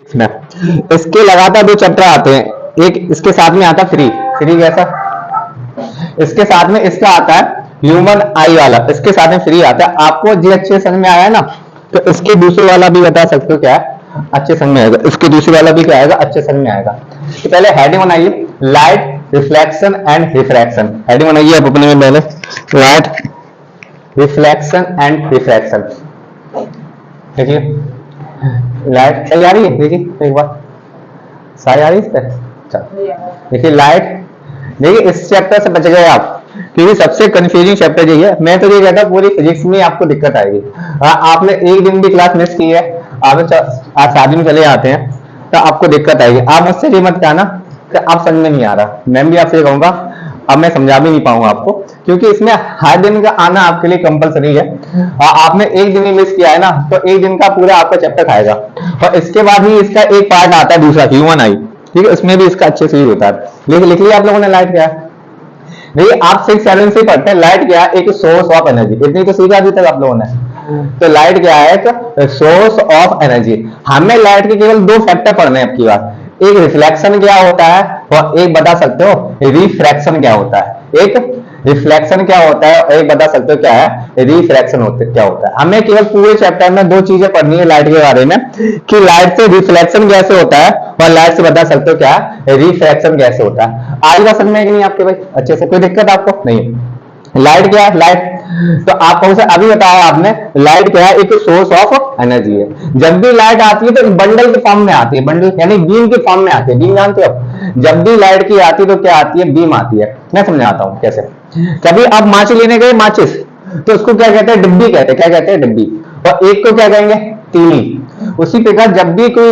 इसमें इसके लगातार दो चैप्टर आते हैं, एक इसके साथ में आता है फ्री, फ्री कैसा, इसके साथ में इसका आता है ह्यूमन आई वाला, इसके साथ में फ्री आता है। आपको जो अच्छे समझ में आया है ना, तो इसके दूसरे वाला भी बता सकते हो क्या है, अच्छे समझ में आएगा, इसके दूसरे वाला भी क्या आएगा, अच्छे समझ में आएगा। तो पहले हेडिंग बनाइए, light reflection and refraction. Heading बनाइए आप अपने में पहले, लाइट रिफ्लेक्शन एंड रिफ्रैक्शन। देखिए लाइट सही आ रही है, देखिए एक बार सारी आ रही है इस पर। चलो देखिए लाइट, देखिए इस चैप्टर से बच गए आप, क्योंकि सबसे कंफ्यूजिंग चैप्टर यही है। मैं तो ये कहता हूँ पूरी फिजिक्स में आपको दिक्कत आएगी। आपने एक दिन भी क्लास मिस की है, आप आज शादी में चले आते हैं तो आपको दिक्कत आएगी। आप मुझसे ये मत कहना कि आप समझ में नहीं आ रहा, मैं भी आपसे कहूंगा अब मैं समझा भी नहीं पाऊंगा आपको, क्योंकि इसमें हर दिन का आना आपके लिए कंपलसरी है। आपने एक दिन ही मिस किया है ना, तो एक दिन का पूरा आपका चैप्टर खाएगा। और इसके बाद ही इसका एक पार्ट आता है दूसरा, ह्यूमन आई, ठीक है, उसमें भी इसका अच्छे से होता है। लिख लिया आप लोगों ने लाइट क्या है। देखिए आप 6-7 से पढ़ते हैं, लाइट क्या है, एक सोर्स ऑफ एनर्जी, इतनी तो सीखा अभी तक आप लोगों ने। तो लाइट क्या है, एक सोर्स ऑफ एनर्जी। हमें लाइट के केवल दो फैक्टर पढ़ने हैं आपकी बात, एक रिफ्लेक्शन क्या होता है और एक बता सकते हो रिफ्रैक्शन क्या होता है। एक रिफ्लेक्शन क्या होता है और एक बता सकते हो क्या है रिफ्रैक्शन क्या होता है। हमें केवल पूरे चैप्टर में दो चीजें पढ़नी है लाइट के बारे में, कि लाइट से रिफ्लेक्शन कैसे होता है और लाइट से बता सकते हो क्या रिफ्रैक्शन कैसे होता है। आज का समझ में कि नहीं आपके भाई, अच्छे से, कोई दिक्कत आपको नहीं। लाइट क्या है, लाइट तो आपको से अभी बताया आपने, लाइट क्या है, एक सोर्स ऑफ एनर्जी है। जब भी लाइट आती है तो एक बंडल के फॉर्म में आती है, बंडल यानी बीम के फॉर्म में आती है। बीम जानते हो, जब भी लाइट की आती है तो क्या आती है, बीम आती है। मैं समझाता हूं कैसे। कभी आप माचिस लेने गए, माचिस तो उसको क्या कहते हैं, डिब्बी कहते हैं, क्या कहते हैं, डिब्बी। और एक को क्या कहेंगे, तीली। उसी प्रकार जब भी कोई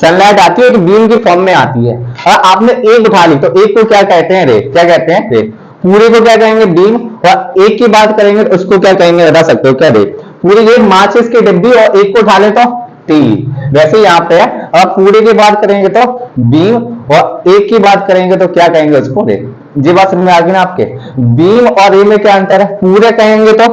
सनलाइट आती है तो बीम की फॉर्म में आती है, और आपने एक उठा ली तो एक को क्या कहते हैं, रे, क्या कहते हैं, रे। पूरे को क्या कहेंगे, बीम। और एक की बात करेंगे तो उसको क्या कहेंगे, बता सकते हो क्या, रे। पूरी ये माचिस की डिब्बी और एक को उठा ले तो तीली। वैसे यहाँ पे है, और पूरे की बात करेंगे तो बीम और एक की बात करेंगे तो क्या कहेंगे उसको, रे। ये बात समझ में आ गई ना आपके, बीम और रे में क्या अंतर है। पूरे कहेंगे तो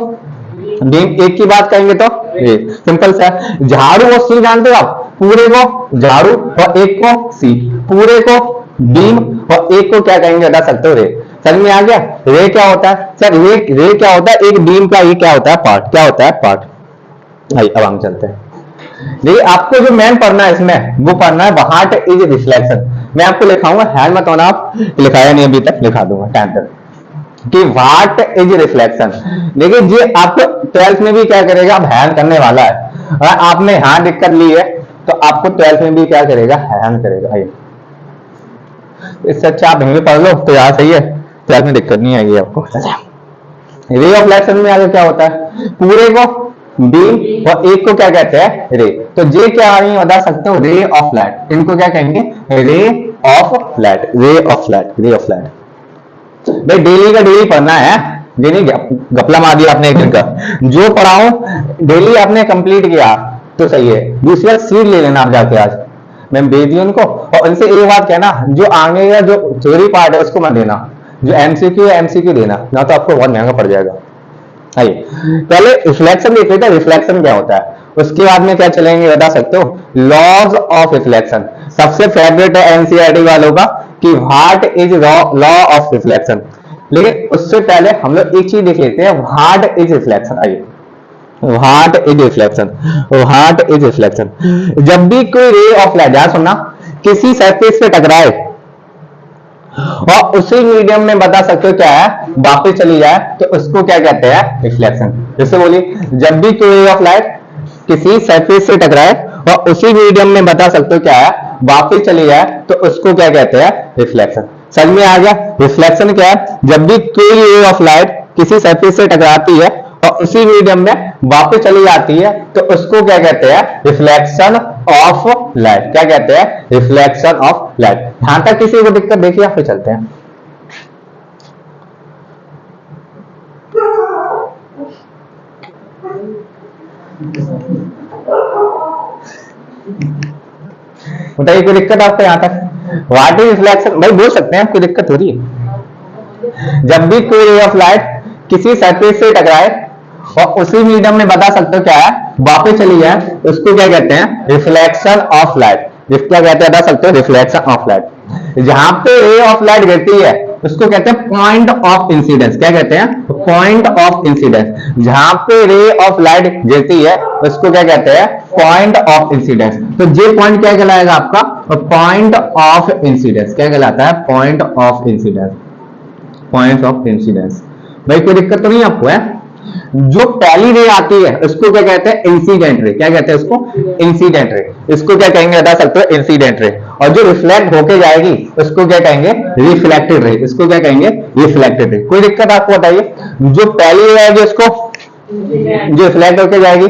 बीम, एक की बात कहेंगे तो रे, सिंपल सा। झाड़ू और सी जानते हो आप, पूरे को झाड़ू और एक को सी, पूरे को बीम और एक को क्या कहेंगे, बता सकते हो, रे। समझ में आ गया। रे क्या होता है सर, रे क्या होता है, एक बीम का ये क्या होता है, पार्ट, क्या होता है, पार्ट। आइए अब हम चलते हैं। देखिए आपको जो मेन पढ़ना है इसमें, वो पढ़ना है व्हाट इज रिफ्लेक्शन। मैं आपको लिखाऊंगा, हैंड मत होना आप, लिखाया नहीं अभी तक, लिखा दूंगा टाइम तक, कि व्हाट इज रिफ्लेक्शन। देखिए ये आपको 12th में भी क्या करेगा, अब हैंड करने वाला है। अगर आपने यहाँ दिक्कत ली है तो आपको 12th में भी क्या करेगा, हैंड करेगा। इससे अच्छा आप हिंदी पढ़ लो तो यार सही है, 12th में दिक्कत नहीं आएगी आपको। रे ऑफ रिफ्लेक्शन में आगे क्या होता है, पूरे को बीम और एक को क्या कहते हैं, रे। तो ये क्या आ रही है, बता सकते हो, रे ऑफ लाइट। इनको क्या कहेंगे, ray of light, ray of light, ray of light. भाई डेली का डेली पढ़ना है, ये नहीं गपला मार दिया आपने एक दिन का। जो पढ़ाऊं डेली आपने कंप्लीट किया तो सही है। दूसरा सीट ले लेना आप जाके, आज मैं भेज दी उनको, और उनसे एक बात कहना, जो आगे का जो थ्योरी पार्ट है उसको मत देना, जो एमसीक्यू है एमसीक्यू देना, ना तो आपको बहुत महंगा पड़ जाएगा। आइए पहले रिफ्लेक्शन देख लेते हैं, रिफ्लेक्शन क्या होता है, उसके बाद में क्या चलेंगे, बता सकते हो, लॉज ऑफ रिफ्लेक्शन। सबसे फेवरेट है एनसीईआरटी वालों का, कि what is law of reflection. लेकिन उससे पहले हम लोग एक चीज देख लेते हैं, व्हाट इज रिफ्लेक्शन। आइए, what is reflection, what is reflection. जब भी कोई रे ऑफ लाइट, ध्यान सुनना, किसी सरफेस पे टकराए और उसी मीडियम में बता सकते हो क्या है, वापस चली जाए, तो उसको क्या कहते हैं, रिफ्लेक्शन। जैसे बोलिए, जब भी कोई रे ऑफ लाइट किसी सरफेस से टकराए और उसी मीडियम में बता सकते हो क्या है, वापस चली जाए, तो उसको क्या कहते हैं, रिफ्लेक्शन। समझ में आ गया। रिफ्लेक्शन क्या है, जब भी कोई रे ऑफ लाइट किसी सरफेस से टकराती है और उसी मीडियम में वापस चली जाती है, तो उसको क्या कहते हैं, रिफ्लेक्शन ऑफ लाइट। क्या कहते हैं, रिफ्लेक्शन ऑफ लाइट। यहां तक किसी को दिक्कत देखिए, फिर चलते हैं। बताइए कोई दिक्कत आपको यहां तक। व्हाट इज रिफ्लेक्शन, भाई बोल सकते हैं, आपको दिक्कत हो रही है। जब भी कोई रे ऑफ लाइट किसी सरफेस से टकराए और उसी मीडियम में बता सकते हो क्या है, वापस चली जाए, उसको क्या कहते हैं, रिफ्लेक्शन ऑफ लाइट। क्या कहते हैं बता सकते हो, रिफ्लेक्शन ऑफ लाइट। जहां पे रे ऑफ लाइट गिरती है उसको कहते हैं पॉइंट ऑफ इंसिडेंस। क्या कहते हैं, पॉइंट ऑफ इंसिडेंस। जहां पे रे ऑफ लाइट गिरती है उसको क्या कहते हैं, पॉइंट ऑफ इंसिडेंस। तो ये पॉइंट क्या कहलाएगा आपका, पॉइंट ऑफ इंसिडेंस। क्या कहलाता है, point of incidence, point of incidence. भाई कोई दिक्कत तो नहीं आपको है। जो पहली रे आती है उसको क्या कहते हैं, इंसिडेंट रे। क्या कहते हैं उसको, इंसिडेंट रे। इसको क्या कहेंगे बता सकते हो, इंसिडेंट रे। और जो रिफ्लेक्ट होके जाएगी उसको क्या कहेंगे, रिफ्लेक्टेड रे। इसको क्या कहेंगे, रिफ्लेक्टेड रे। कोई दिक्कत आपको बताइए। जो पहली रे आएगी उसको, जो रिफ्लेक्ट होके जाएगी,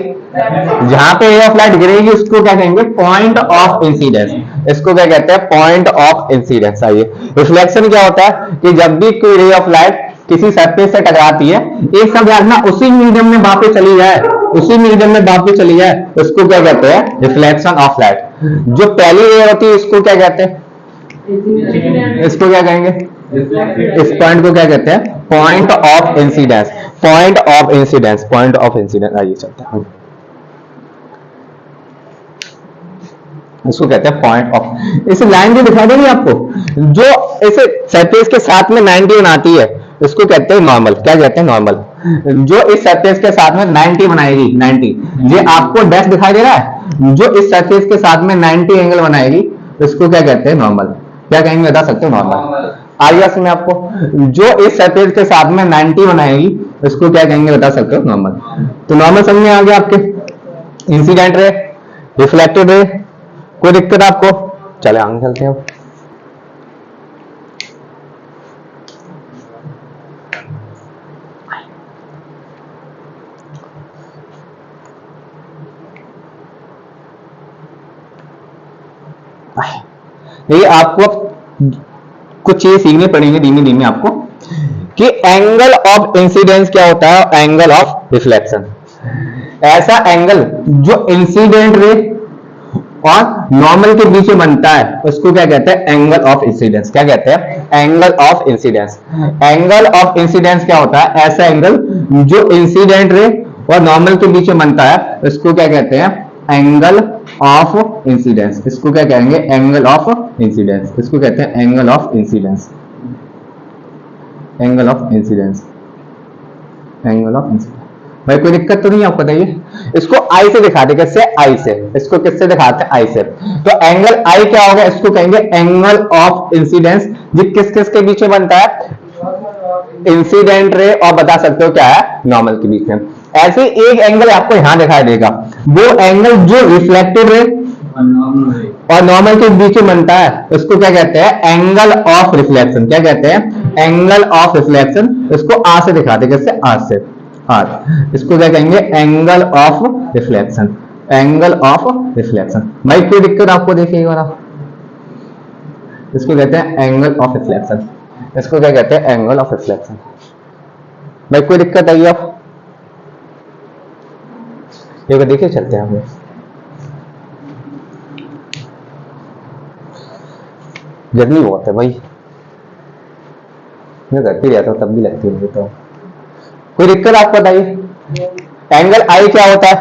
जहां पे रे ऑफ लाइट गिरेगी उसको क्या कहेंगे, पॉइंट ऑफ इंसिडेंस। इसको क्या कहते हैं, पॉइंट ऑफ इंसिडेंस। आइए, रिफ्लेक्शन क्या होता है कि जब भी कोई रे ऑफ लाइट किसी सरफेस से टकराती है, एक सब रखना, उसी मीडियम में वापस चली जाए, उसी मीडियम में वापस चली जाए, उसको क्या कहते हैं, रिफ्लेक्शन ऑफ लाइट। जो पहली रे होती है इसको क्या कहते हैं, इसको क्या कहेंगे, इस पॉइंट को क्या कहते हैं, point of incidence. Point of incidence, point of incidence. आइए चलते हैं, इसको कहते हैं पॉइंट ऑफ। इस लाइन भी दिखा देंगे आपको, जो इस सरफेस के साथ में 90 बनाती है उसको कहते हैं नॉर्मल। क्या कहते हैं, नॉर्मल। जो इस सरफेस के साथ में 90 बनाएगी, 90, ये आपको डैश दिखाई दे रहा है, जो इस सरफेस के साथ में 90 एंगल बनाएगी उसको क्या कहते हैं, नॉर्मल। क्या कहेंगे बता सकते हो, नॉर्मल। आइए इसमें आपको, जो इस सरफेस के साथ में 90 बनाएगी उसको क्या कहेंगे बता सकते हो, नॉर्मल। तो नॉर्मल समझ में आ गया आपके। इंसिडेंट रे, रिफ्लेक्टेड रे। कोई दिक्कत आपको, चले आगे चलते हैं। ये आपको कुछ चीजें सीखनी पड़ेंगी धीमे धीमे आपको, कि एंगल ऑफ इंसिडेंस क्या होता है, एंगल ऑफ रिफ्लेक्शन। ऐसा एंगल जो इंसिडेंट रे और नॉर्मल के बीच में बनता है उसको क्या कहते हैं, एंगल ऑफ इंसिडेंस। क्या कहते हैं, angle of incidence. Angle of incidence क्या होता है, ऐसा एंगल जो इंसिडेंट रे और नॉर्मल के बीच में बनता है उसको क्या कहते हैं, एंगल ऑफ इंसिडेंस। इसको क्या कहेंगे, एंगल ऑफ इंसिडेंस। इसको कहते हैं angle of incidence, angle of incidence, angle of incidence. भाई कोई दिक्कत तो नहीं आपको बताइए। इसको आई से दिखाते, किससे, आई से। इसको किससे दिखाते हैं, आई से। तो एंगल आई क्या होगा, इसको कहेंगे एंगल ऑफ इंसिडेंस। ये किस किस के बीच में बनता है, इंसिडेंट रे और बता सकते हो क्या है, नॉर्मल के बीच में। ऐसे एक एंगल आपको यहां दिखाई देगा, वो एंगल जो रिफ्लेक्टेड रे और नॉर्मल के बीच में बनता है उसको क्या कहते हैं, एंगल ऑफ रिफ्लेक्शन। क्या कहते हैं, एंगल ऑफ रिफ्लेक्शन। इसको आ से दिखाते, किससे, आ से, आर। इसको क्या कहेंगे, angle of reflection, angle of reflection. भाई कोई दिक्कत आपको देखिएगा, इसको कहते हैं एंगल ऑफ रिफ्लेक्शन। इसको क्या कहते हैं, एंगल ऑफ रिफ्लेक्शन। भाई कोई दिक्कत आई आप, ये देखिए चलते हैं हम। जर्नी बहुत है भाई, मैं करती रहता हूँ तब भी लगती है। तो कोई दिक्कत आपको बताइए। एंगल आई क्या होता है,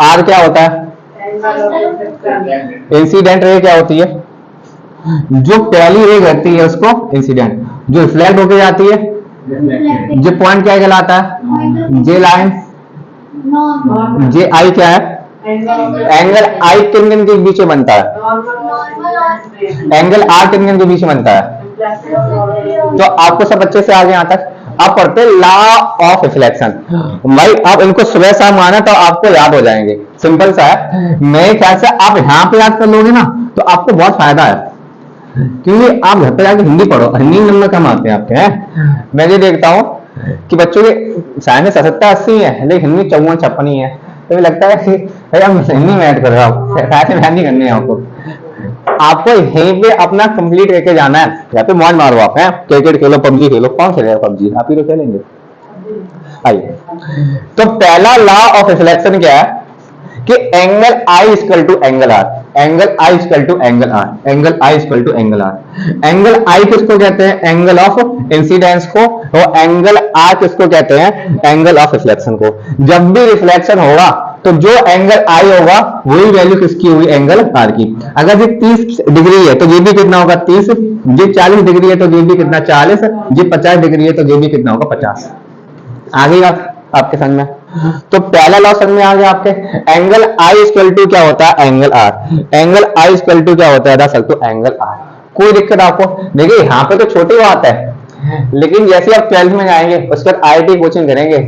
आर क्या होता है, इंसिडेंट रे क्या होती है, जो पहली रे रहती है उसको इंसिडेंट, जो रिफ्लेक्ट होके जाती है जो पॉइंट क्या कहलाता है, जे लाइन, जे आई क्या है, एंगल आई किन किन के बीच में बनता है, एंगल आर किन किन के बीच में बनता है। तो आपको सब अच्छे से आगे यहाँ तक आप पढ़ते लॉ ऑफ रिफ्लेक्शन। भाई आप इनको सुबह शाम आना तो आपको याद हो जाएंगे, सिंपल सा है। मेरे ख्याल से आप यहाँ पे याद कर लोगे ना तो आपको बहुत फायदा है, क्योंकि आप घर पे जाके हिंदी पढ़ो, हिंदी नंबर कम आते हैं आपके हैं। मैं ये देखता हूँ कि बच्चों के साइंस 70-80 है लेकिन हिंदी 54-56 ही है, तो लगता है कि हम हिंदी में ऐड कर रहे हो, ऐसे ध्यान नहीं करनी है आपको। आपको यहीं पे अपना कंप्लीट करके जाना है, या पे मौज मारो आप, है क्रिकेट खेलो, पबजी खेलो, कौन खेलेगा पबजी, आप ही तो खेलेंगे। आइए, तो पहला लॉ ऑफ रिफ्लेक्शन क्या है कि angle i equal to angle r, angle i equal to angle r, angle i equal to angle r. Angle i किसको कहते हैं, एंगल ऑफ इंसिडेंस को, और एंगल आर किसको कहते हैं, एंगल ऑफ रिफ्लेक्शन को। जब भी रिफ्लेक्शन होगा तो जो एंगल आई होगा वही वैल्यू किसकी होगी, एंगल आर की। अगर ये 30 डिग्री है तो ये भी कितना होगा 30, ये 40 डिग्री है तो ये भी कितना 40, ये 50 डिग्री है तो ये भी कितना होगा 50। आ गई आपके समझ में। तो पहला लॉ समझ में आ गया आपके। एंगल आई इक्वल टू क्या होता है, angle r. Angle i equal to क्या होता है, दरअसल तो एंगल आर। कोई दिक्कत आपको? देखिए यहाँ पे तो छोटी बात है, लेकिन जैसे आप 12th में जाएंगे उसके बाद आईआईटी कोचिंग करेंगे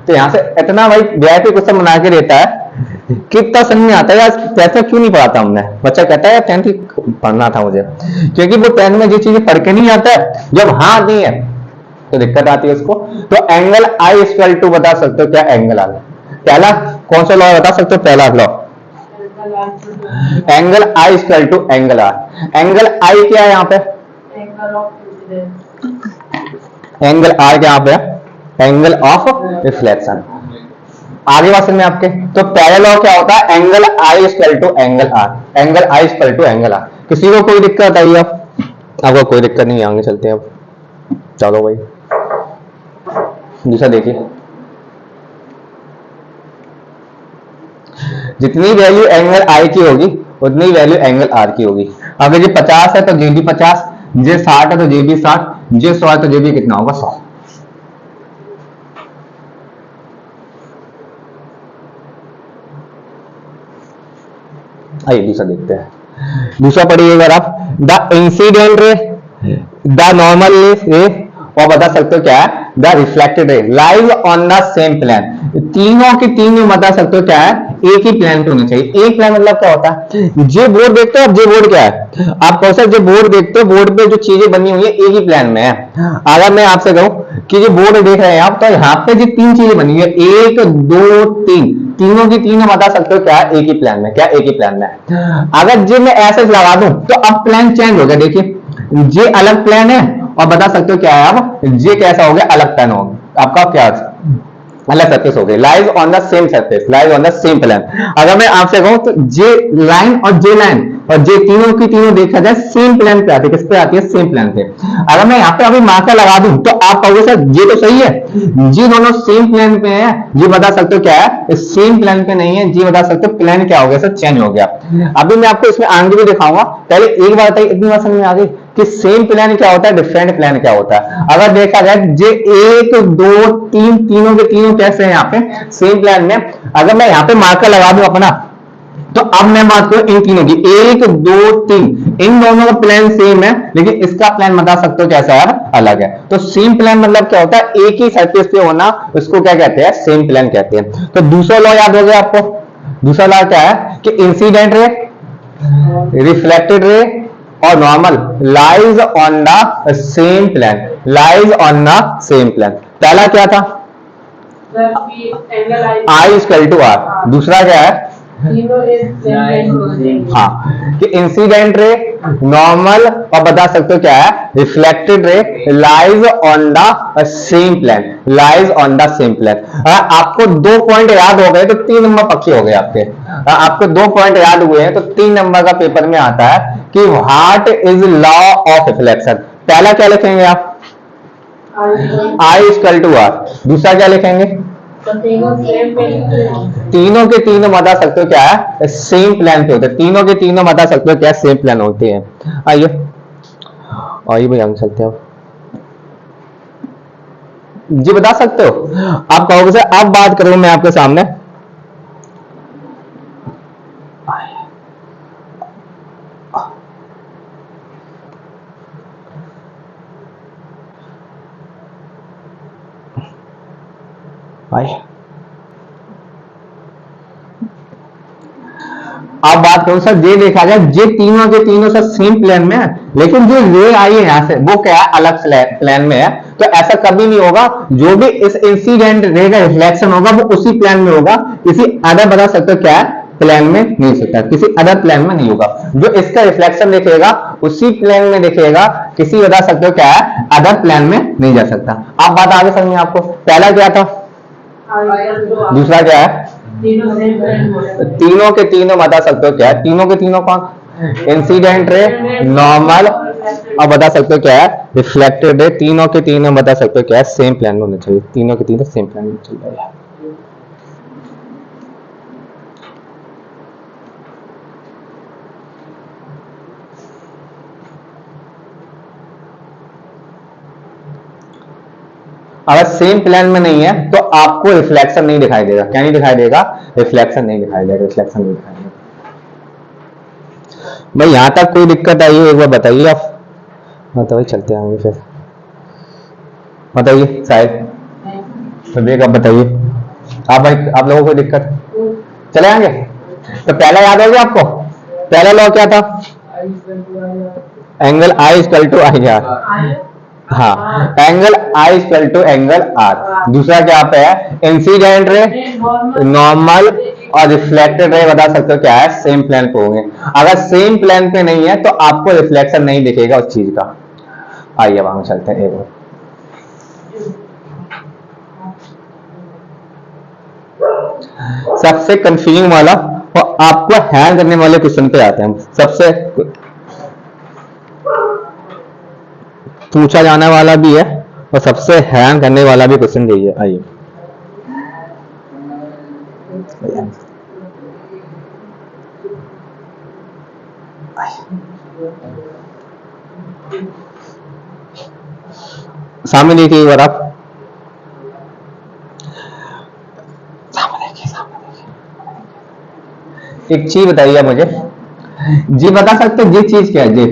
तो यहाँ से इतना भाई वीआईपी क्वेश्चन बना के देता है कितना समझ में आता है यार। 10th में क्यों नहीं पढ़ाता हमने? बच्चा कहता है 10th पढ़ना था मुझे, क्योंकि वो 10th में जो चीजें पढ़ के नहीं आता है जब हाँ आती है तो दिक्कत आती है उसको। तो एंगल आई इक्वल टू बता सकते हो क्या, एंगल आर। पहला कौन सा लॉ बता सकते हो, पहला law angle i equal to angle r. Angle i क्या है यहाँ पे, एंगल आर क्या यहाँ पे, एंगल ऑफ रिफ्लेक्शन। आगे बात में आपके। तो पहला लॉ क्या होता है, angle i equal to angle r. Angle i equal to angle r. किसी को कोई दिक्कत आई? आपको कोई दिक्कत नहीं, आगे चलते हैं अब। चलो भाई दूसरा देखिए, जितनी वैल्यू एंगल आई की होगी उतनी वैल्यू एंगल आर की होगी। अगर ये 50 है तो ये भी 50, ये 60 है तो ये भी 60, ये 100 है तो ये भी कितना होगा 100। आइए दूसरा देखते हैं। दूसरा पढ़िएगा आप, the incident ray, the normal ray, और बता सकते हो क्या है, the reflected ray live on the same plane. तीनों की तीनों बता सकते हो क्या है, एक ही प्लेन पे होनी चाहिए। एक प्लेन मतलब क्या होता है, जे बोर्ड देखते हो आप, जे बोर्ड क्या है, आप कौन सा जो बोर्ड देखते हो, बोर्ड पे जो चीजें बनी हुई है एक ही प्लेन में है। अगर मैं आपसे कहूं कि ये बोर्ड देख रहे हैं आप, तो यहाँ पे जो 3 चीजें बनी हुई है 1 2 3, तीनों की तीनों बता सकते हो क्या, एक ही प्लेन में। क्या एक ही प्लेन में? अगर जे मैं ऐसे लगा दूं तो अब प्लेन चेंज हो गया। देखिए जे अलग प्लेन है और बता सकते हो क्या है, अब जे कैसा हो गया, अलग प्लेन हो गया। आपका क्या अलग सरफेस हो गई, lies on the same surface, lies on the same plane. अगर मैं आपसे कहूं तो जे लाइन और जे लाइन और जे तीनों की तीनों देखा जाए सेम प्लेन पे आती है। किस पे आती है, सेम प्लेन पे। अगर मैं यहाँ पे अभी मार्कर लगा दूं तो आप कहोगे सर ये तो सही है, जी दोनों सेम प्लेन पे है, जी बता सकते हो क्या है, सेम प्लेन पे नहीं है, जी बता सकते हो प्लेन क्या हो गया सर, चेंज हो गया। अभी मैं आपको इसमें आगे भी दिखाऊंगा, पहले एक बार बताइए, इतनी बात समझ में आ गई कि सेम प्लेन क्या होता है, डिफरेंट प्लेन क्या होता है। अगर देखा जाए जे 1 2 3 तीनों के तीनों कैसे हैं यहाँ पे, सेम प्लेन में। अगर मैं यहाँ पे मार्कर लगा दूं अपना, तो अब मैं बात करूं इन तीनों की, 1 2 3, इन दोनों का प्लेन सेम है, लेकिन इसका प्लेन बता सकते हो कैसा है, अलग है। तो सेम प्लेन मतलब क्या होता है, एक ही सरफेस पे होना, उसको क्या कहते हैं, सेम प्लेन कहते हैं। तो दूसरा लॉ याद हो गया आपको। दूसरा लॉ क्या है कि इंसिडेंट रे, रिफ्लेक्टेड रे और normal lies on the same plane, lies on the same plane. पहला क्या था, आई इक्वल टू आर। दूसरा क्या है, हाँ कि इंसिडेंट रे, नॉर्मल और बता सकते हो क्या है, reflected ray, lies on the same plane, lies on the same plane. आपको 2 पॉइंट याद हो गए तो 3 नंबर पक्के हो गए आपके। आपको 2 पॉइंट याद हुए हैं तो 3 नंबर का पेपर में आता है कि what is law of reflection. पहला क्या लिखेंगे आप, आई इक्वल टू आर। दूसरा क्या लिखेंगे, तीनों के तीनों बता सकते हो क्या है, सेम प्लेन पे होते हैं। तीनों के तीनों बता सकते हो क्या, सेम प्लेन होते हैं। आइए आइए भाई, हम चलते हैं जी, बता सकते हो आप, कहोगे सर अब बात करूं मैं आपके सामने। आप बात करो सर, ये देखा जाए ये तीनों के तीनों सर सेम प्लेन में है, लेकिन जो रे आई है यहाँ से वो क्या है, अलग प्लेन में है। तो ऐसा कभी नहीं होगा, जो भी इस इंसिडेंट रे का रिफ्लेक्शन होगा वो उसी प्लेन में होगा, किसी अदर बता सकते हो क्या है, प्लेन में नहीं सकता, किसी अदर प्लेन में नहीं होगा। जो इसका रिफ्लेक्शन दिखेगा उसी प्लेन में दिखेगा, किसी बता सकते हो क्या है, अदर प्लेन में नहीं जा सकता। आप बात आगे समझिए आपको। पहला क्या था, दूसरा क्या है, तीनों के तीनों बता सकते हो क्या है, तीनों के तीनों कौन, इंसिडेंट रे, नॉर्मल और बता सकते हो क्या है, रिफ्लेक्टेड रे। तीनों के तीनों बता सकते हो क्या है, सेम प्लेन में होने चाहिए। तीनों के तीनों सेम प्लेन में चल रहा है। अगर सेम प्लेन में नहीं है तो आपको रिफ्लेक्शन नहीं दिखाई देगा। क्या नहीं दिखाई देगा? रिफ्लेक्शन नहीं दिखाई देगा, रिफ्लेक्शन नहीं दिखाई देगा। भाई यहां तक कोई दिक्कत आई हो एक बार बताइए आप। तो भाई चलते आएंगे फिर, बताइए शायद विवेक आप बताइए। आप भाई आप लोगों को दिक्कत, चले आएंगे। तो पहला याद हो गया आपको? पहला लॉ क्या था? Angle i equal to i r. हाँ, angle i equal to angle r. दूसरा क्या पे है? इंसिडेंट रे, नॉर्मल और रिफ्लेक्टेड रे बता सकते हो क्या है? सेम प्लेन पे होंगे। अगर सेम प्लेन पे नहीं है तो आपको रिफ्लेक्शन नहीं दिखेगा उस चीज का। आइए अब हम चलते हैं एक और। सबसे कंफ्यूजिंग वाला और आपको हैंग करने वाले क्वेश्चन पे आते हैं। सबसे पूछा जाने वाला भी है और सबसे हैरान करने वाला भी क्वेश्चन यही है। आइए सामने देखिए एक बार आप, सामने देखिए। एक चीज बताइए मुझे, जी बता सकते हैं ये चीज क्या है? जी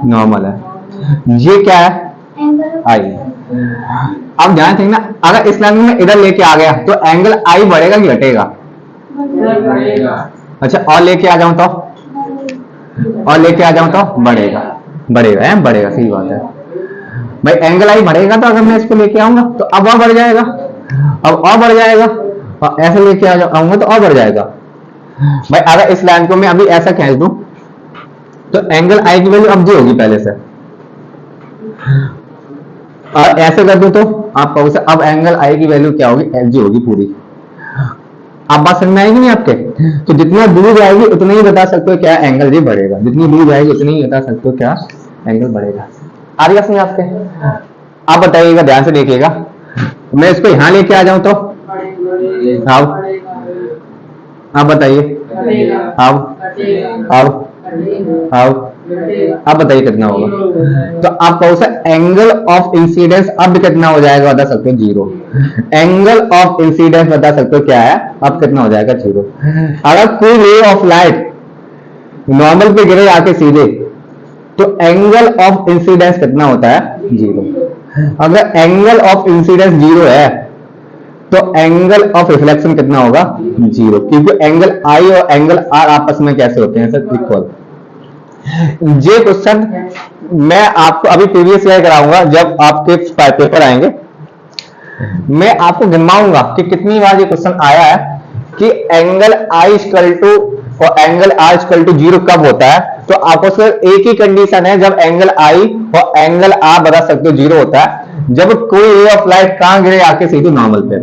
नॉर्मल है, ये क्या है? आई। अब ध्यान रखना ना, अगर इस लाइन में इधर लेके आ गया तो एंगल आई बढ़ेगा कि घटेगा? अच्छा, और लेके आ जाऊं तो? और लेके आ जाऊं तो बढ़ेगा, बढ़ेगा है, बढ़ेगा, सही बात है भाई। एंगल आई बढ़ेगा तो अगर मैं इसको लेके आऊंगा तो अब और बढ़ जाएगा, अब और बढ़ जाएगा, और ऐसे लेके आऊंगा तो और बढ़ जाएगा भाई। अगर इस लाइन को मैं अभी ऐसा खींच दूं तो एंगल आई की वैल्यू अब जी होगी पहले से, और ऐसे कर दूं तो आप कहोगे अब एंगल आई की वैल्यू क्या होगी? एल जी होगी पूरी। आप बात समझ में आएगी नहीं आपके? तो जितना दूर जाएगी उतना ही बता सकते हो क्या एंगल जी बढ़ेगा, जितनी दूर जाएगी उतनी ही बता सकते हो क्या एंगल बढ़ेगा। आ गया समझ आपके? आप बताइएगा, ध्यान से देखिएगा। मैं इसको यहां लेके आ जाऊं तो आप बताइए, आप बताइए कितना होगा? तो आप कहो सर एंगल ऑफ इंसिडेंस अब कितना हो जाएगा बता सकते हो? जीरो। एंगल ऑफ इंसिडेंस बता सकते हो क्या है? अब कितना हो जाएगा? जीरो। अगर कोई रे ऑफ लाइट नॉर्मल पे गिरे आके सीधे तो एंगल ऑफ इंसिडेंस कितना होता है? जीरो। अगर एंगल ऑफ इंसिडेंस जीरो है तो एंगल ऑफ रिफ्लेक्शन कितना होगा? जीरो, क्योंकि एंगल आई और एंगल आर आपस में कैसे होते हैं सर? इक्वल। ये क्वेश्चन मैं आपको अभी प्रीवियस ईयर कराऊंगा, जब आपके पेपर आएंगे मैं आपको गिनवाऊंगा कि कितनी बार ये क्वेश्चन आया है कि एंगल आई इक्वल टू और angle r equal to zero कब होता है। तो आपको सिर्फ एक ही कंडीशन है जब एंगल आई और एंगल आर बता सकते हो जीरो होता है, जब कोई रे ऑफ लाइट कहां गिरे? आके सीधे नॉर्मल पे।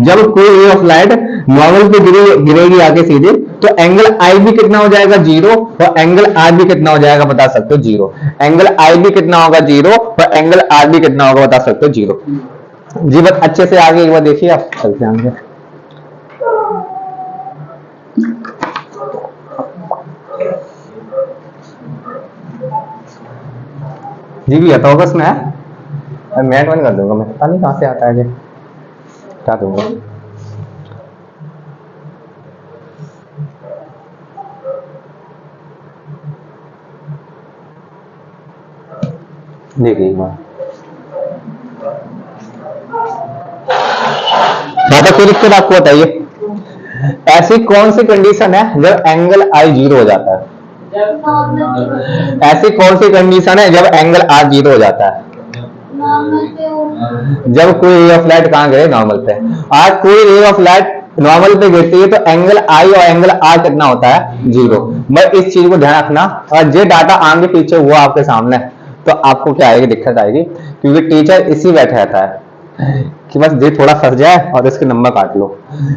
जब कोई रे ऑफ लाइट नॉर्मल पे गिरेगी आके सीधे तो एंगल आई भी कितना हो जाएगा? जीरो, और एंगल आर भी कितना हो जाएगा बता सकते हो? जीरो। एंगल आई भी कितना होगा? जीरो, और एंगल आर भी कितना होगा बता सकते हो? जीरो। जी बस अच्छे से आगे एक बार देखिए आप, चलते आगे। जी भी आता होगा इसमें, मैट बंद कर दूंगा मैं, पता नहीं कहां से आता है ये, क्या दूंगा। देखिए कोई दिक्कत आपको बताइए, ऐसी कौन सी कंडीशन है जब एंगल आई जीरो हो जाता है? ऐसी कौन सी कंडीशन है जब एंगल आर जीरो हो जाता है? जब कोई रे ऑफ लाइट कहां गिरे? नॉर्मल पे। आज कोई रे ऑफ लाइट नॉर्मल पे गिरती है तो एंगल आई और एंगल आर कितना होता है? जीरो। मैं इस चीज को ध्यान रखना, और ये डाटा आगे पीछे हुआ आपके सामने तो आपको क्या आएगी? दिक्कत आएगी, क्योंकि टीचर इसी बैठे रहता है कि बस ये थोड़ा फंस जाए और इसके नंबर काट लो।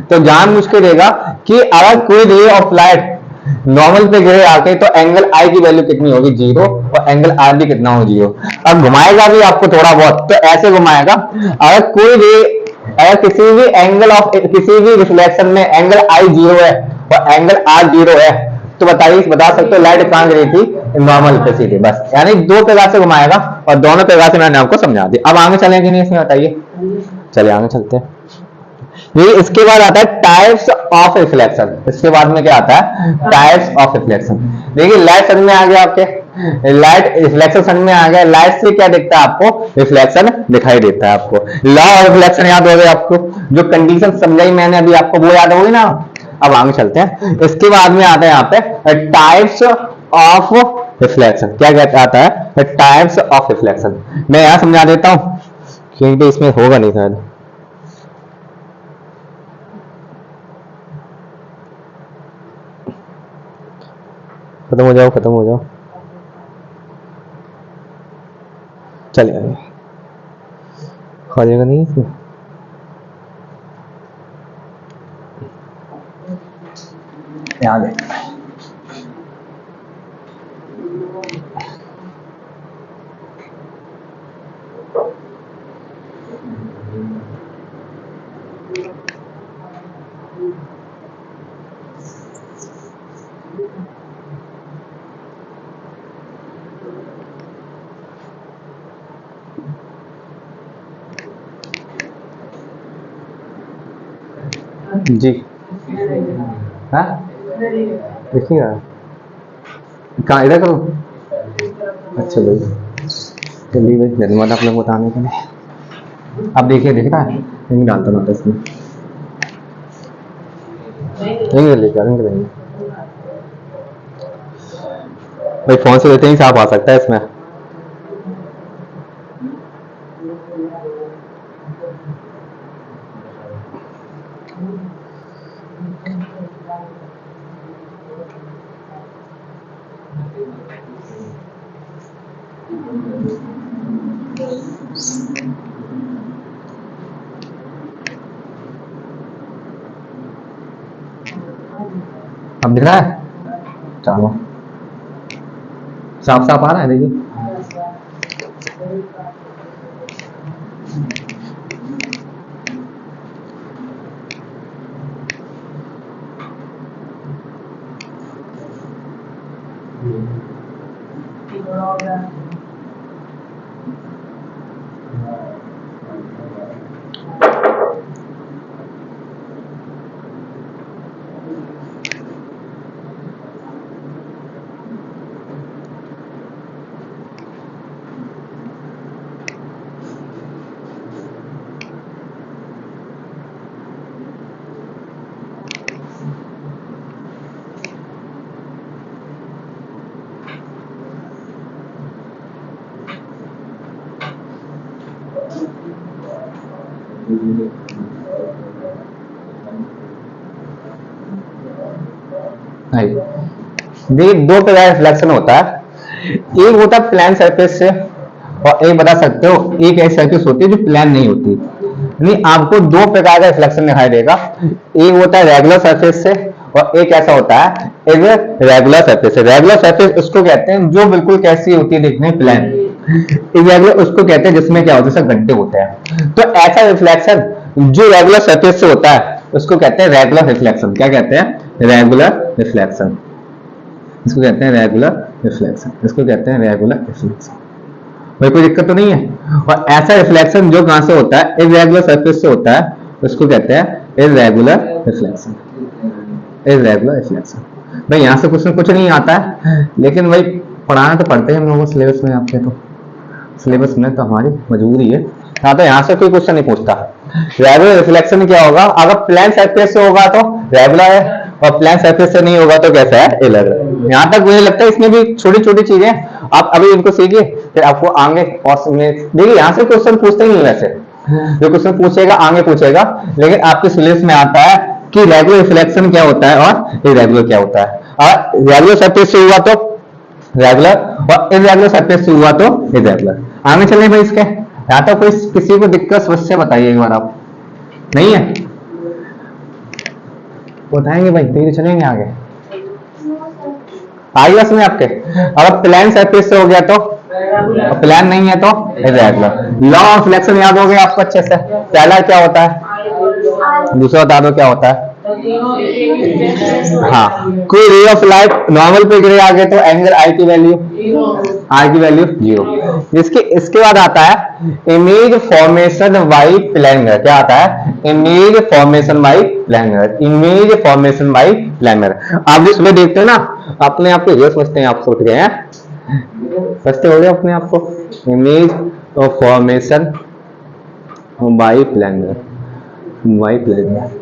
तो जान मुझके देगा कि अगर कोई रे ऑफ लाइट नॉर्मल पे गिरे आके तो एंगल आई की वैल्यू कितनी होगी? जीरो, और एंगल आर भी कितना हो? जीरो। अब घुमाएगा भी आपको थोड़ा बहुत, तो ऐसे घुमाएगा, अगर किसी भी एंगल ऑफ किसी भी रिफ्लेक्शन में एंगल आई जीरो है और एंगल आर जीरो है तो बताइए, बता सकते हो लाइट कहां गिरी थी? नॉर्मल पे सीधे। बस यानी दो प्रकार से घुमाएगा और दोनों प्रकार से मैंने आपको समझा दिया। अब आगे चलेंगे नहीं इसमें, बताइए। चलिए आगे चलते हैं। ये इसके बाद आता है टाइप्स ऑफ रिफ्लेक्शन। इसके बाद में क्या आता है? Types of reflection. देखिए लाइट समझ में आ गया आपके, लाइट रिफ्लेक्शन समझ में आ गया। लाइट से क्या दिखता है आपको? रिफ्लेक्शन दिखाई देता है आपको। लॉ ऑफ रिफ्लेक्शन याद हो गया आपको, जो कंडीशन समझाई मैंने अभी आपको वो याद होगी ना। अब आगे चलते हैं। इसके बाद में आता है यहाँ पे टाइप्स ऑफ रिफ्लेक्शन। क्या कहता आता है? Types of reflection. मैं यहाँ समझा देता हूँ क्योंकि इसमें होगा नहीं शायद। खत्म हो जाओ, खत्म हो जाओ, चलिए खा जाएगा नहीं इसमें। याद है जी। हाँ देखिएगा कहाँ, इधर करो। अच्छा भाई चलिए भाई, धन्यवाद आप लोग बताने के लिए। आप देखिए, दिख रहा है? नहीं डालता ना इसमें, नहीं लेके आ रहे भाई। फोन से लेते ही साफ आ सकता है इसमें। अब दिख रहा है? चलो साफ साफ आ रहा है, देखिए। देखिए दो प्रकार का रिफ्लेक्शन होता है। एक होता है प्लेन सरफेस से, और एक बता सकते हो एक ऐसी सरफेस होती है जो प्लेन नहीं होती। नहीं, आपको दो प्रकार का रिफ्लेक्शन दिखाई देगा। एक होता है रेगुलर सरफेस से, और एक ऐसा होता है इरेगुलर सरफेस से। रेगुलर सरफेस उसको कहते हैं जो बिल्कुल कैसी होती है दिखने, प्लेन। इरेगुलर उसको कहते हैं जिसमें क्या होता है, सब गड्ढे होते हैं। तो ऐसा रिफ्लेक्शन जो रेगुलर सरफेस से होता है उसको कहते हैं रेगुलर रिफ्लेक्शन। क्या कहते हैं? Regular reflection. इसको कहते हैं रेगुलर रिफ्लेक्शन। इसको कहते हैं रेगुलर रिफ्लेक्शन। भाई कोई दिक्कत तो नहीं है। और ऐसा रिफ्लेक्शन जो कहां से होता है, इरेगुलर सरफेस से होता है, उसको कहते हैं इरेगुलर रिफ्लेक्शन। Irregular reflection. भाई यहाँ से कुछ नहीं आता है, लेकिन भाई पढ़ाना तो पढ़ते हैं हम लोगों को सिलेबस में। आपके तो सिलेबस में तो हमारी मजबूरी है। हाँ, तो यहाँ से कोई क्वेश्चन नहीं पूछता। रेगुलर रिफ्लेक्शन क्या होगा? अगर प्लेन सरफेस से होगा तो रेगुलर है, और प्लेन सरफेस से नहीं होगा तो कैसा है? इरेगुलर। यहाँ तक मुझे लगता है इसमें भी छोटी छोटी चीजें आप अभी इनको सीखिए, फिर आपको आगे। और देखिए यहाँ से क्वेश्चन पूछते ही नहीं वैसे, जो क्वेश्चन पूछेगा आगे पूछेगा, लेकिन आपके सिलेबस में आता है कि रेगुलर रिफ्लेक्शन क्या होता है और इरेगुलर क्या होता है। और रेगुलर सरफेस से हुआ तो रेगुलर, और इरेगुलर सरफेस से हुआ तो इरेगुलर। आगे चले भाई इसके। यहाँ तक कोई किसी को दिक्कत समस्या बताइए एक बार। आप नहीं है बताएंगे भाई, धीरे चलेंगे आगे। आइए इसमें आपके, अगर प्लेन सरफेस से हो गया तो, प्लेन नहीं है तो इरेगुलर। लॉ ऑफ रिफ्लेक्शन याद हो गया आपको अच्छे से। पहला क्या होता है, दूसरा बता दो क्या होता है। हाँ, कोई रे ऑफ लाइट नॉर्मल पे गिरे आगे तो एंगल आई की वैल्यू आर की वैल्यू 0। इसके बाद आता है image formation by plane mirror. क्या आता है? Image formation by plane mirror. Image formation by plane mirror. आप जो सुबह देखते हो ना, अपने आप को ये समझते हैं, आप सोच रहे हैं, समझते हो गए अपने आप को। Image formation by plane mirror, by plane mirror.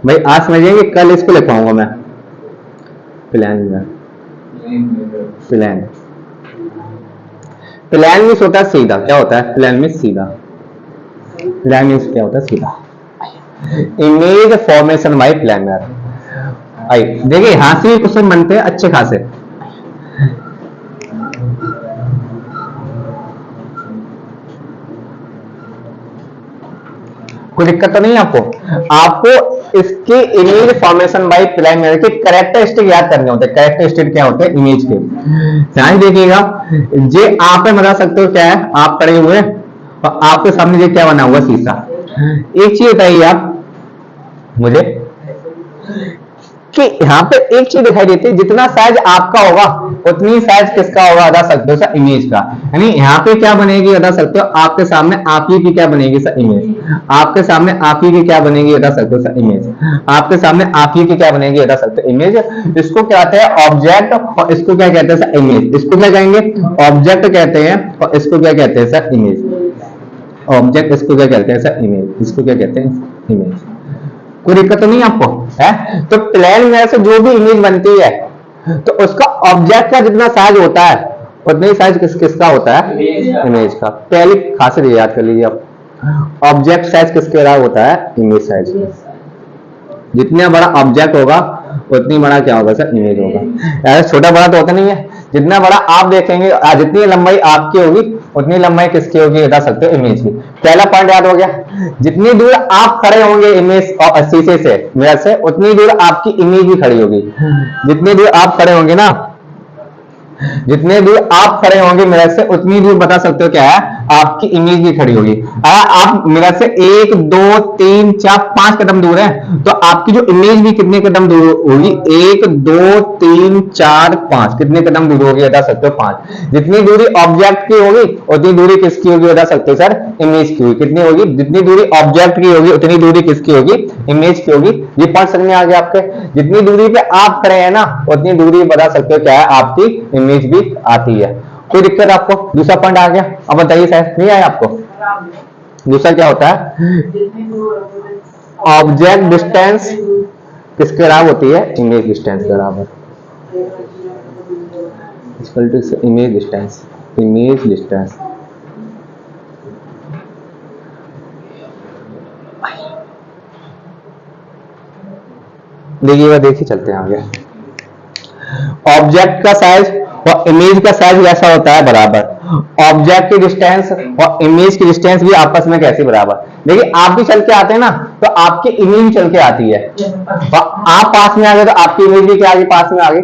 भाई आज समझेंगे, कल इसको लिखवाऊंगा मैं। Plane mirror, plane, plane means होता है सीधा। क्या होता है? प्लेन मीन्स सीधा। प्लेन मीन्स क्या होता है? सीधा। Image formation by plane mirror. आई देखिए, यहां से क्वेश्चन बनते हैं अच्छे खासे। कोई दिक्कत तो नहीं है आपको? आपको इसके image formation by plane mirror के कैरेक्टरिस्टिक याद करने होते हैं। कैरेक्टरिस्टिक क्या होते हैं इमेज के? ध्यान देखिएगा, जे आप बता सकते हो क्या है? आप खड़े हुए और आपके सामने ये क्या बना हुआ? शीशा। एक चीज बताइए आप मुझे कि यहाँ पे एक चीज दिखाई देती है, जितना साइज आपका होगा उतनी साइज किसका होगा? बता सकते हो सर? इमेज का। यानी यहाँ पे क्या बनेगी? बता सकते हो? आपके सामने आप ही की क्या बनेगी सर? इमेज। आपके सामने आप ही की क्या बनेगी? बता सकते हो सर? इमेज। आपके सामने आप ही की क्या बनेगी? बता सकते हो? इमेज। इसको क्या कहते हैं? ऑब्जेक्ट। और इसको क्या कहते हैं सर? इमेज। इसको क्या कहेंगे? ऑब्जेक्ट कहते हैं। और इसको क्या कहते हैं सर? इमेज। ऑब्जेक्ट, इसको क्या कहते हैं सर? इमेज। इसको क्या कहते हैं? इमेज। कोई दिक्कत तो नहीं आपको है? तो प्लेन मिरर से जो भी इमेज बनती है, तो उसका ऑब्जेक्ट का जितना साइज होता है उतना ही साइज किसका होता है? इमेज का। पहली खासियत याद कर लीजिए आप। ऑब्जेक्ट साइज किसके बराबर होता है? Image size. जितना बड़ा ऑब्जेक्ट होगा उतनी बड़ा क्या होगा सर? इमेज होगा। छोटा बड़ा तो होता नहीं है। जितना बड़ा आप देखेंगे, जितनी लंबाई आपकी होगी उतनी लंबाई किसकी होगी? बता सकते हो? इमेज की। पहला पॉइंट याद हो गया। जितनी दूर आप खड़े होंगे इमेज और शीशे से, मिरर से, उतनी दूर आपकी इमेज भी खड़ी होगी। जितनी दूर आप खड़े होंगे ना, जितने दूर आप खड़े होंगे मिरर से, उतनी दूर बता सकते हो क्या है? आपकी इमेज भी खड़ी होगी। आप मिरर से 1 2 3 4 5 कदम दूर है, तो आपकी जो इमेज भी कितने कदम दूर होगी? 1 2 3 4 5। कितने कदम दूर होगी? बता सकते हो? 5। जितनी दूरी ऑब्जेक्ट की होगी उतनी दूरी किसकी होगी? बता सकते हो सर? इमेज की होगी। कितनी होगी? जितनी दूरी ऑब्जेक्ट की होगी उतनी दूरी किसकी होगी? इमेज की होगी। ये पॉइंट समझ में आ गया आपके? जितनी दूरी पे आप खड़े हैं ना, उतनी दूरी बता सकते हो क्या है? आपकी इमेज भी आती है। कोई दिक्कत आपको? दूसरा पॉइंट आ गया। अब बताइए शायद नहीं आया आपको? दूसरा क्या होता है? ऑब्जेक्ट डिस्टेंस किसके बराबर होती है? इमेज डिस्टेंस के बराबर। Image distance, image distance. देखिएगा, देखिए चलते हैं आगे। ऑब्जेक्ट का साइज और इमेज का साइज कैसा होता है? बराबर। ऑब्जेक्ट की डिस्टेंस और इमेज की डिस्टेंस भी आपस में कैसी? बराबर। देखिए, आप भी चल के आते हैं ना, तो आपकी इमेज भी चल के आती है। और आप पास में आ गए तो आपकी इमेज भी क्या आ गई? पास में आ गई।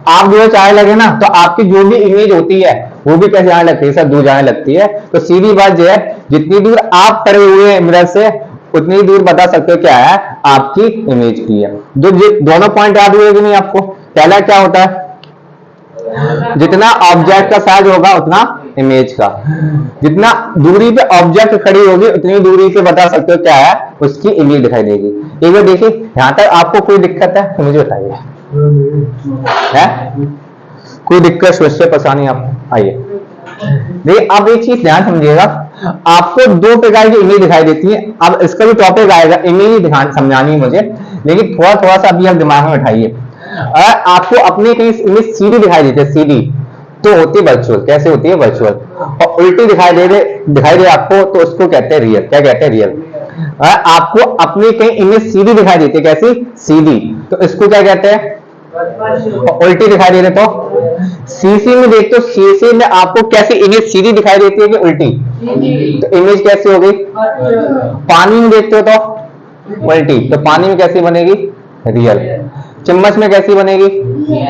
आप जो चाहे लगे ना, तो आपकी जो भी इमेज होती है वो भी कैसे आने लगती है सर? दूर जाने लगती है। तो सीधी बात जो है, जितनी दूर आप खड़े हुए हैं मिरर से, उतनी दूर बता सकते हो क्या है? आपकी इमेज की है। दोनों पॉइंट याद हुए कि नहीं आपको? पहला क्या होता है? जितना ऑब्जेक्ट का साइज होगा उतना इमेज का। जितना दूरी पे ऑब्जेक्ट खड़ी होगी उतनी दूरी पे बता सकते हो क्या है? उसकी इमेज दिखाई देगी। एक बार देखिए, यहां तक आपको कोई दिक्कत है तो मुझे बताइए। है कोई दिक्कत, समस्या, परेशानी? आप आइए। देखिए, आप एक चीज ध्यान समझिएगा, आपको दो प्रकार की इमेज दिखाई देती है। अब इसका भी टॉपिक आएगा, इमेज दिखानी समझानी है मुझे, लेकिन थोड़ा थोड़ा सा अभी आप दिमाग में बैठाइए। आपको अपनी कहीं इमेज सीधी दिखाई देती है, सीधी, तो होती है वर्चुअल। कैसे होती है? वर्चुअल। और उल्टी दिखाई दे आपको, तो उसको कहते हैं रियल। क्या कहते हैं? रियल। आपको अपनी कहीं इमेज सीधी दिखाई देती है, कैसी? सीधी, तो इसको क्या कहते हैं? उल्टी दिखाई दे रहे तो शीशे में देखते हो, शीशे में आपको कैसी इमेज? सीधी दिखाई देती है कि उल्टी? तो इमेज कैसी हो गई? पानी में देखते हो तो उल्टी, तो पानी में कैसी बनेगी? रियल। चम्मच में कैसी बनेगी?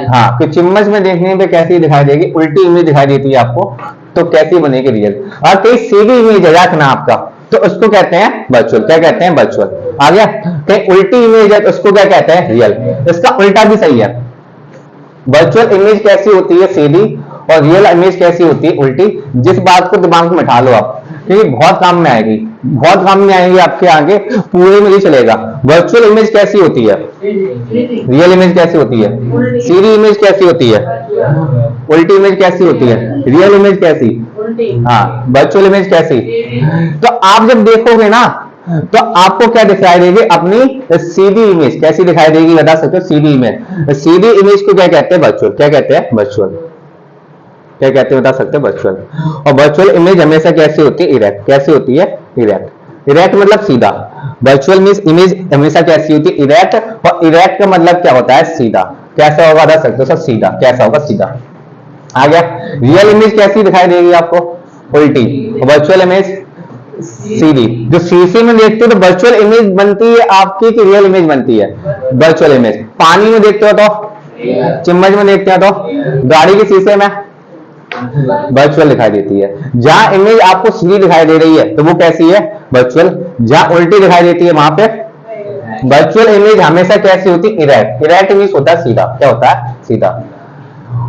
हाँ, तो चम्मच में देखने पे कैसी दिखाई देगी? उल्टी इमेज दिखाई देती है आपको, तो कैसी बनेगी? रियल। और कहीं सीधी इमेज है रखना आपका, तो उसको कहते हैं वर्चुअल। क्या कहते हैं? वर्चुअल। आ गया? कहीं उल्टी इमेज है तो उसको क्या कहते हैं? रियल। इसका उल्टा भी सही है। वर्चुअल इमेज कैसी होती है? सीधी। और रियल इमेज कैसी होती है, उल्टी। जिस बात को दिमाग में बैठा लो आप, क्योंकि बहुत काम में आएगी, बहुत काम में आएगी आपके, आगे पूरे में नहीं चलेगा। वर्चुअल इमेज कैसी होती है, रियल इमेज कैसी होती है, सीधी इमेज कैसी होती है, उल्टी इमेज कैसी होती है, रियल इमेज कैसी, हाँ वर्चुअल इमेज कैसी। तो आप जब देखोगे ना तो आपको क्या दिखाई देगी, अपनी सीधी इमेज कैसी दिखाई देगी, बता सकते हो, सीधी इमेज। सीधी इमेज को क्या कहते हैं, वर्चुअल। क्या कहते हैं, वर्चुअल। क्या कहते हैं, बता सकते हो, वर्चुअल। और वर्चुअल इमेज हमेशा कैसी होती है, इरेक्ट। कैसी होती है, इरेक्ट। इरेक्ट मतलब सीधा। वर्चुअल मींस इमेज हमेशा कैसी होती है, इरेक्ट। और इरेक्ट का मतलब क्या होता है, सीधा। कैसा होगा, बता सकते हो सब, सीधा। कैसा होगा, सीधा। आ गया। रियल इमेज कैसी दिखाई देगी आपको, उल्टी। वर्चुअल इमेज सीधी। जो शीशे में देखते हो तो वर्चुअल इमेज बनती है आपकी कि रियल इमेज बनती है, वर्चुअल इमेज। पानी में देखते हो तो, चम्मच में देखते हो तो, गाड़ी के शीशे में वर्चुअल दिखाई देती है। जहां इमेज आपको सीधी दिखाई दे रही है तो वो कैसी है, वर्चुअल। जहां उल्टी दिखाई देती है वहां पे वर्चुअल इमेज हमेशा कैसी होती है, इरेक्ट। इरेक्ट इमेज होता है सीधा। क्या होता है, सीधा।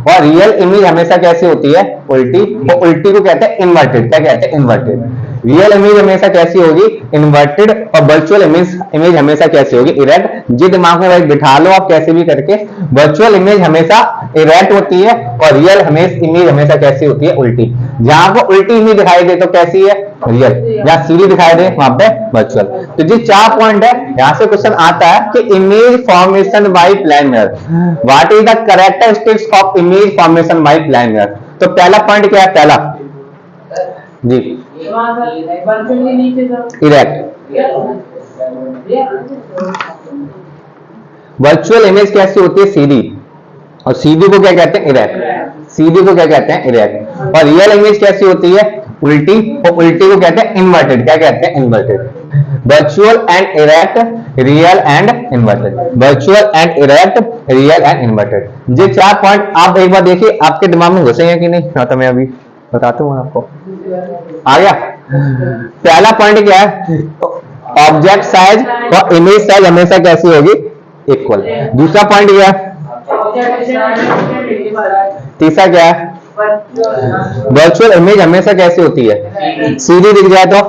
और रियल इमेज हमेशा कैसी होती है, उल्टी। और उल्टी को कहते हैं इन्वर्टेड। क्या कहते हैं, इन्वर्टेड। रियल इमेज हमेशा कैसी होगी, इन्वर्टेड। और वर्चुअल इमेज हमेशा कैसी होगी, इरेक्ट। जी दिमाग में भाई बिठा लो आप कैसे भी करके, वर्चुअल इमेज हमेशा इरेक्ट होती है और रियल इमेज हमेशा कैसी होती है, उल्टी। जहां को उल्टी इमेज दिखाई दे तो कैसी है, रियल। जहां सीधी दिखाई दे वहां पे वर्चुअल। तो जी 4 पॉइंट है। यहां से क्वेश्चन आता है कि image formation by plane mirror, what is the characteristics of image formation by plane mirror. तो पहला पॉइंट क्या है, पहला जी इरेक्ट। वर्चुअल इमेज कैसी होती है, सीधी। और सीधी को क्या कहते हैं, इरेक्ट। सीधी को क्या कहते हैं, इरेक्ट। और रियल इमेज कैसी होती है, उल्टी। और उल्टी को कहते हैं इन्वर्टेड। क्या कहते हैं, inverted. Virtual and erect, real and inverted. Virtual and erect, real and inverted. ये 4 पॉइंट आप एक बार देखिए आपके दिमाग में घुसे हैं कि नहीं। हाँ तो मैं अभी बताता हूँ आपको। आ गया। पहला पॉइंट क्या है, ऑब्जेक्ट साइज और इमेज साइज हमेशा कैसी होगी, इक्वल। दूसरा पॉइंट क्या है, तीसरा क्या है, वर्चुअल इमेज हमेशा कैसी होती है, सीधी दिख जाए तो।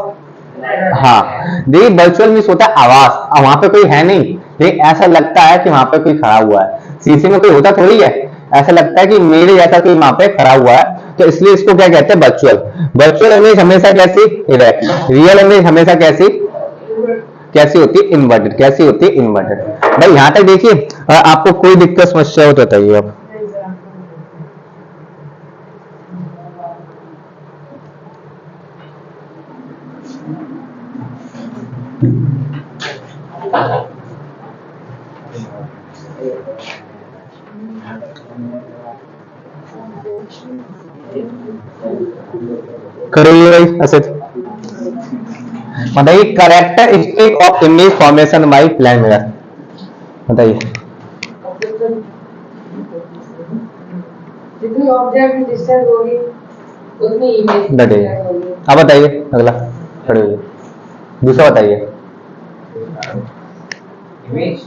हाँ देखिए वर्चुअल मीन्स होता है आवाज, वहां पे कोई है नहीं लेकिन ऐसा लगता है कि वहां पे कोई खड़ा हुआ है। शीशे में कोई होता थोड़ी है, ऐसा लगता है कि मेरे जैसा कोई वहां पे खड़ा हुआ है, तो इसलिए इसको क्या कहते हैं, वर्चुअल। वर्चुअल इमेज हमेशा कैसी, इरेक्ट। रियल इमेज हमेशा कैसी कैसी होती है, इन्वर्टेड। कैसी होती है, इन्वर्टेड। भाई यहां तक देखिए, आपको कोई दिक्कत समस्या हो तो बताइए आप। करिए भाई असद, बताइए characteristic of image formation by plane mirror, बताइए। जितनी ऑब्जेक्ट डिस्टेंस होगी उतनी इमेज बताइए। अब बताइए अगला, खड़े होइए। दूसरा बताइए। Image.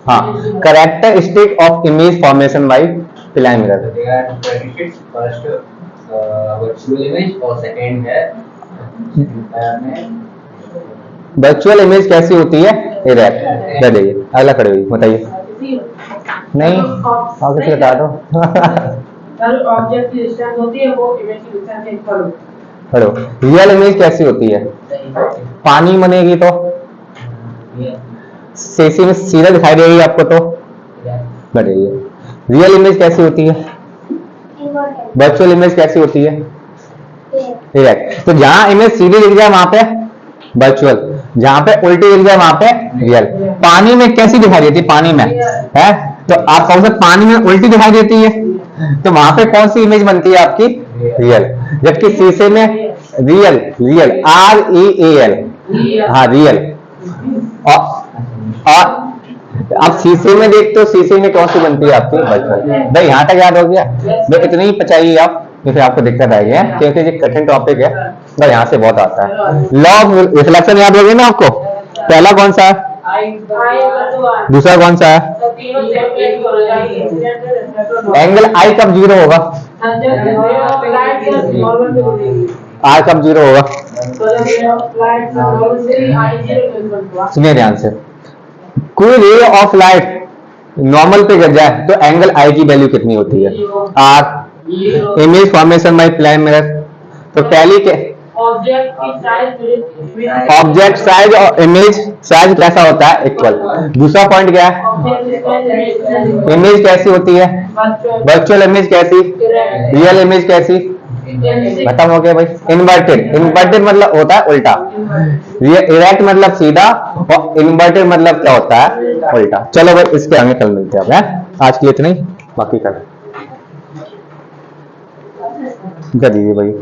हाँ, characteristic of image formation by plane mirror. They are predicted first virtual image और second है वर्चुअल इमेज कैसी होती है, इरेक्ट। बताइए अगला, खड़े होइए, बताइए। नहीं आगे से बता दो। ऑब्जेक्ट की डिस्टेंस होती है वो इमेज की डिस्टेंस से इक्वल होती है। खड़े हो। रियल इमेज कैसी होती है, पानी बनेगी तो शीशे में सीधा दिखाई देगी आपको तो। बताइए रियल इमेज कैसी होती है, वर्चुअल इमेज कैसी होती है, इरेक्ट। तो जहां इमेज सीधी दिख जाए वहां पे वर्चुअल, जहां पे उल्टी दिख जाए वहां पे रियल। पानी में कैसी दिखाई देती है, पानी में है तो आप कौन सा, पानी में उल्टी दिखाई देती है तो वहां पे कौन सी इमेज बनती है आपकी, रियल। जबकि शीशे में रियल, रियल REAL, हाँ रियल। और आप शीशे में देखते हो, शीशे में कौन सी बनती है आपकी, वर्चुअल। भाई यहाँ तक याद हो गया, भाई इतनी ही पचाइए आप, फिर आपको दिक्कत आएगी है क्योंकि ये कठिन टॉपिक है, भाई यहाँ से बहुत आता है। लॉ ऑफ रिफ्लेक्शन याद हो गया ना आपको, पहला कौन सा है, दूसरा कौन सा है, एंगल आई कब जीरो होगा, जब ray of light से नॉर्मल पे बढ़ेगी आर कब जीरो होगा? तो जब ray of light से नॉर्मल से I जीरो पे बढ़ेगा। सुनिए ध्यान से, कोई रे ऑफ लाइट नॉर्मल पे गिर जाए तो एंगल आई की वैल्यू कितनी होती है? R. Image formation by plane mirror, तो पहली के ऑब्जेक्ट की साइज ऑब्जेक्ट साइज और इमेज साइज कैसा होता है? इक्वल। दूसरा पॉइंट क्या है? ऑब्जेक्ट इमेज कैसी होती है? वर्चुअल इमेज कैसी? रियल इमेज कैसी? खत्म हो गया भाई। इन्वर्टेड, इन्वर्टेड मतलब होता है उल्टा, इरेक्ट मतलब सीधा, और इन्वर्टेड मतलब क्या होता है? उल्टा। चलो भाई इसके आगे कल मिलते हैं। आज के लिए इतना ही, बाकी कर दीजिए भाई।